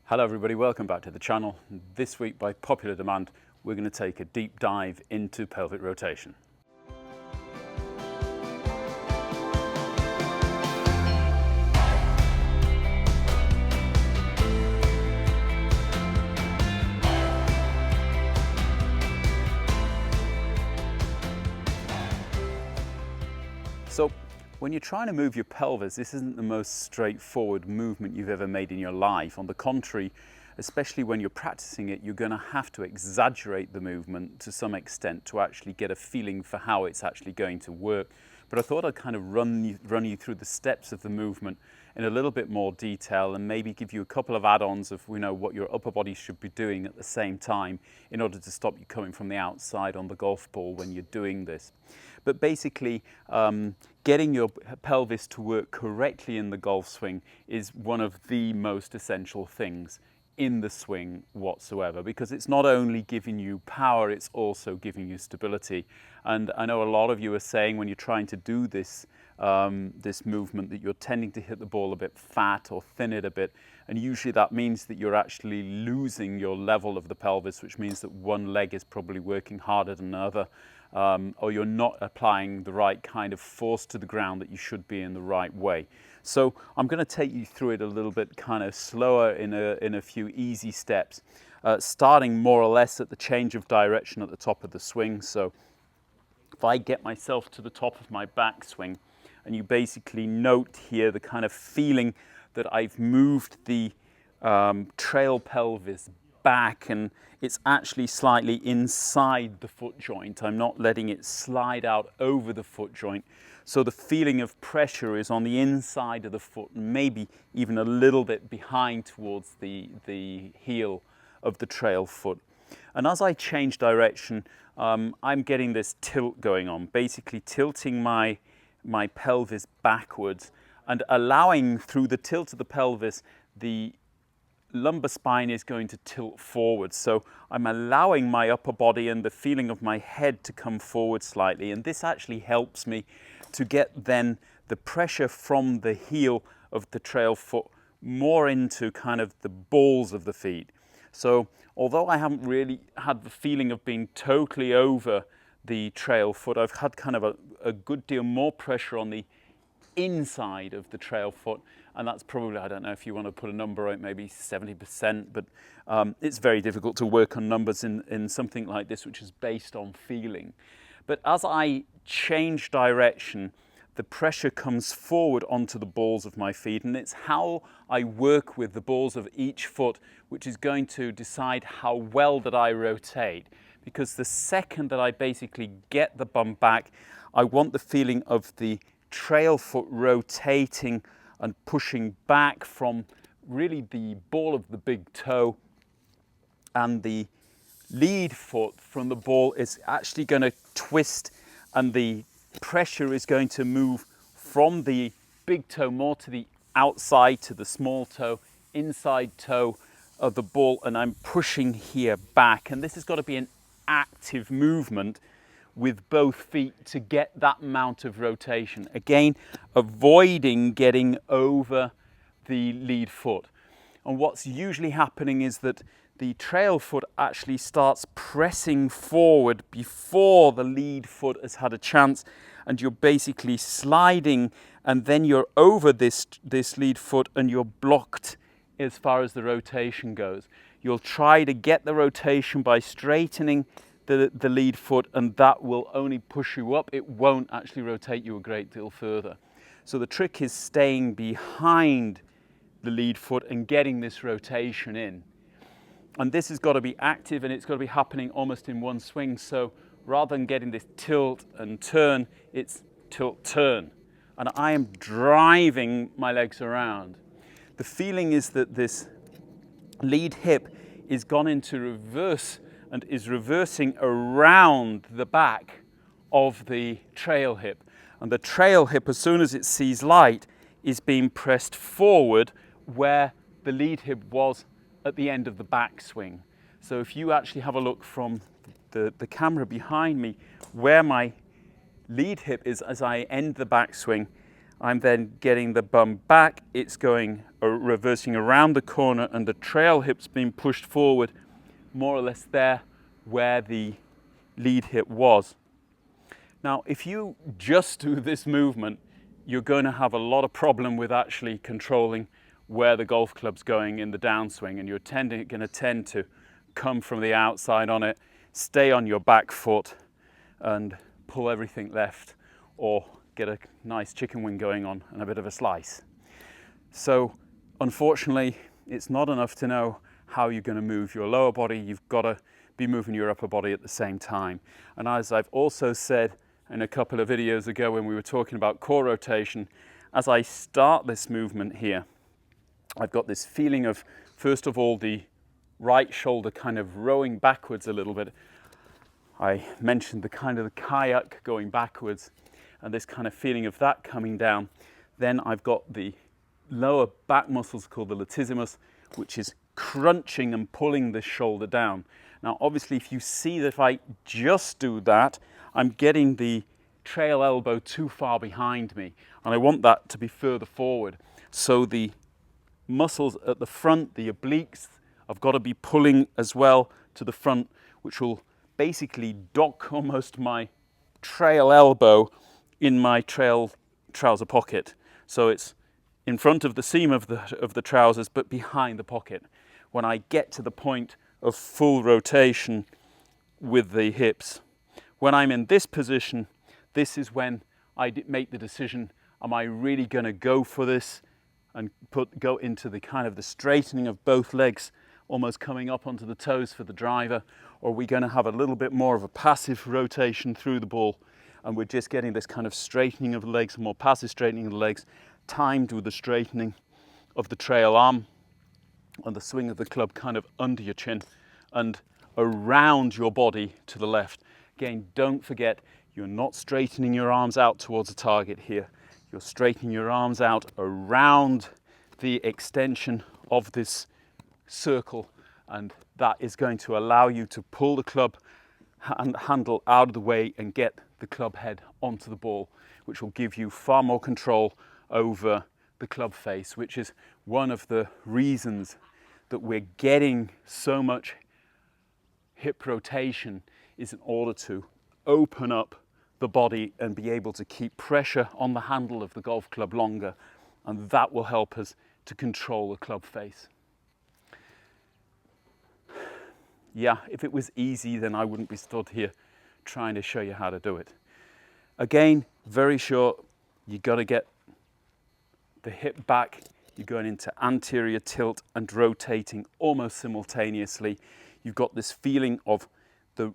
Hello everybody, welcome back to the channel. This week, by popular demand, we're going to take a deep dive into pelvic rotation. So, when you're trying to move your pelvis, this isn't the most straightforward movement you've ever made in your life. On the contrary, especially when you're practicing it, you're going to have to exaggerate the movement to some extent to actually get a feeling for how it's actually going to work. But I thought I'd kind of run you through the steps of the movement in a little bit more detail and maybe give you a couple of add-ons of what your upper body should be doing at the same time in order to stop you coming from the outside on the golf ball when you're doing this. But basically, getting your pelvis to work correctly in the golf swing is one of the most essential things in the swing whatsoever, because it's not only giving you power, it's also giving you stability. And I know a lot of you are saying when you're trying to do this this movement that you're tending to hit the ball a bit fat or thin it a bit, and usually that means that you're actually losing your level of the pelvis, which means that one leg is probably working harder than another, or you're not applying the right kind of force to the ground that you should be in the right way. So I'm going to take you through it a little bit kind of slower in a few easy steps, starting more or less at the change of direction at the top of the swing. So if I get myself to the top of my backswing, and you basically note here the kind of feeling that I've moved the trail pelvis back, and it's actually slightly inside the foot joint. I'm not letting it slide out over the foot joint. So the feeling of pressure is on the inside of the foot, maybe even a little bit behind towards the heel of the trail foot. And as I change direction, I'm getting this tilt going on, basically tilting my pelvis backwards and allowing, through the tilt of the pelvis, the lumbar spine is going to tilt forward. So I'm allowing my upper body and the feeling of my head to come forward slightly, and this actually helps me to get then the pressure from the heel of the trail foot more into kind of the balls of the feet. So although I haven't really had the feeling of being totally over the trail foot, I've had kind of a good deal more pressure on the inside of the trail foot, and that's probably, I don't know if you want to put a number on it, maybe 70%, but it's very difficult to work on numbers in something like this, which is based on feeling. But as I change direction, the pressure comes forward onto the balls of my feet, and it's how I work with the balls of each foot which is going to decide how well that I rotate. Because the second that I basically get the bum back, I want the feeling of the trail foot rotating and pushing back from really the ball of the big toe, and the lead foot from the ball is actually going to twist, and the pressure is going to move from the big toe more to the outside, to the small toe, inside toe of the ball, and I'm pushing here back. And this has got to be an active movement with both feet to get that amount of rotation. Again, avoiding getting over the lead foot. And what's usually happening is that the trail foot actually starts pressing forward before the lead foot has had a chance, and you're basically sliding, and then you're over this lead foot and you're blocked as far as the rotation goes. You'll try to get the rotation by straightening the lead foot, and that will only push you up. It won't actually rotate you a great deal further. So the trick is staying behind the lead foot and getting this rotation in. And this has got to be active, and it's got to be happening almost in one swing. So rather than getting this tilt and turn, it's tilt, turn. And I am driving my legs around. The feeling is that this lead hip is gone into reverse and is reversing around the back of the trail hip. And the trail hip, as soon as it sees light, is being pressed forward where the lead hip was at the end of the backswing. So if you actually have a look from the camera behind me, where my lead hip is as I end the backswing, I'm then getting the bum back, it's going reversing around the corner, and the trail hip's being pushed forward more or less there where the lead hip was. Now, if you just do this movement, you're going to have a lot of problem with actually controlling where the golf club's going in the downswing, and you're going to tend to come from the outside on it, stay on your back foot and pull everything left, or get a nice chicken wing going on and a bit of a slice. So unfortunately, it's not enough to know how you're going to move your lower body. You've got to be moving your upper body at the same time. And as I've also said in a couple of videos ago when we were talking about core rotation, as I start this movement here, I've got this feeling of, first of all, the right shoulder kind of rowing backwards a little bit. I mentioned the kind of the kayak going backwards, and this kind of feeling of that coming down. Then I've got the lower back muscles called the latissimus, which is crunching and pulling this shoulder down. Now, obviously, if you see that if I just do that, I'm getting the trail elbow too far behind me, and I want that to be further forward. So the muscles at the front, the obliques, I've got to be pulling as well to the front, which will basically dock almost my trail elbow in my trouser pocket. So it's in front of the seam of the trousers, but behind the pocket. When I get to the point of full rotation with the hips. When I'm in this position, this is when I make the decision, am I really going to go for this and go into the kind of the straightening of both legs, almost coming up onto the toes for the driver, or are we going to have a little bit more of a passive rotation through the ball, and we're just getting this kind of straightening of the legs, more passive straightening of the legs, timed with the straightening of the trail arm and the swing of the club kind of under your chin and around your body to the left. Again, don't forget, you're not straightening your arms out towards a target here. You're straightening your arms out around the extension of this circle, and that is going to allow you to pull the club handle out of the way and get the club head onto the ball, which will give you far more control over the club face, which is one of the reasons that we're getting so much hip rotation, is in order to open up the body and be able to keep pressure on the handle of the golf club longer, and that will help us to control the club face. Yeah, if it was easy, then I wouldn't be stood here trying to show you how to do it. Again, very short, you got to get the hip back, you're going into anterior tilt and rotating almost simultaneously. You've got this feeling of the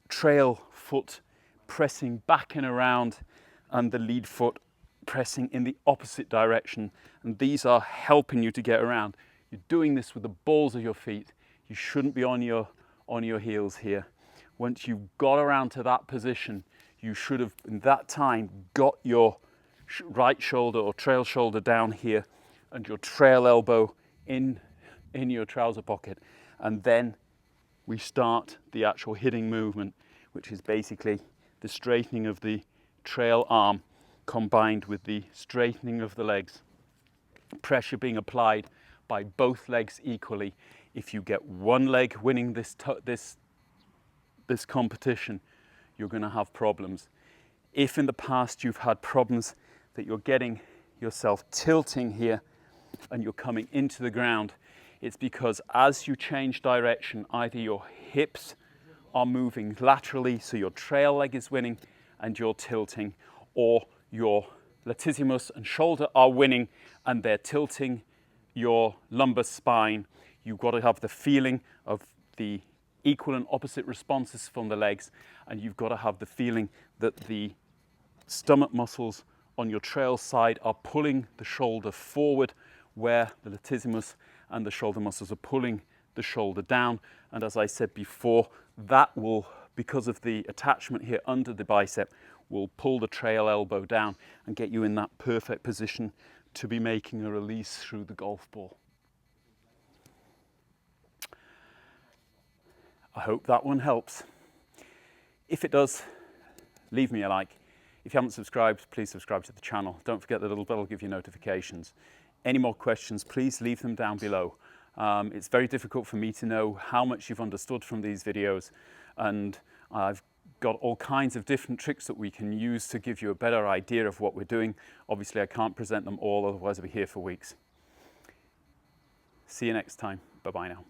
trail foot pressing back and around and the lead foot pressing in the opposite direction, and these are helping you to get around. You're doing this with the balls of your feet. You shouldn't be on your heels here. Once you've got around to that position, you should have, in that time, got your right shoulder or trail shoulder down here and your trail elbow in your trouser pocket. And then we start the actual hitting movement, which is basically the straightening of the trail arm combined with the straightening of the legs. Pressure being applied by both legs equally. If you get one leg winning this competition, you're going to have problems. If in the past you've had problems that you're getting yourself tilting here and you're coming into the ground, it's because as you change direction, either your hips are moving laterally, so your trail leg is winning and you're tilting, or your latissimus and shoulder are winning and they're tilting your lumbar spine. You've got to have the feeling of the equal and opposite responses from the legs, and you've got to have the feeling that the stomach muscles on your trail side are pulling the shoulder forward, where the latissimus and the shoulder muscles are pulling the shoulder down. And as I said before, that will, because of the attachment here under the bicep, will pull the trail elbow down and get you in that perfect position to be making a release through the golf ball. I hope that one helps. If it does, leave me a like. If you haven't subscribed, please subscribe to the channel. Don't forget the little bell will give you notifications. Any more questions, please leave them down below. It's very difficult for me to know how much you've understood from these videos, and I've got all kinds of different tricks that we can use to give you a better idea of what we're doing. Obviously, I can't present them all, otherwise I'll be here for weeks. See you next time. Bye-bye now.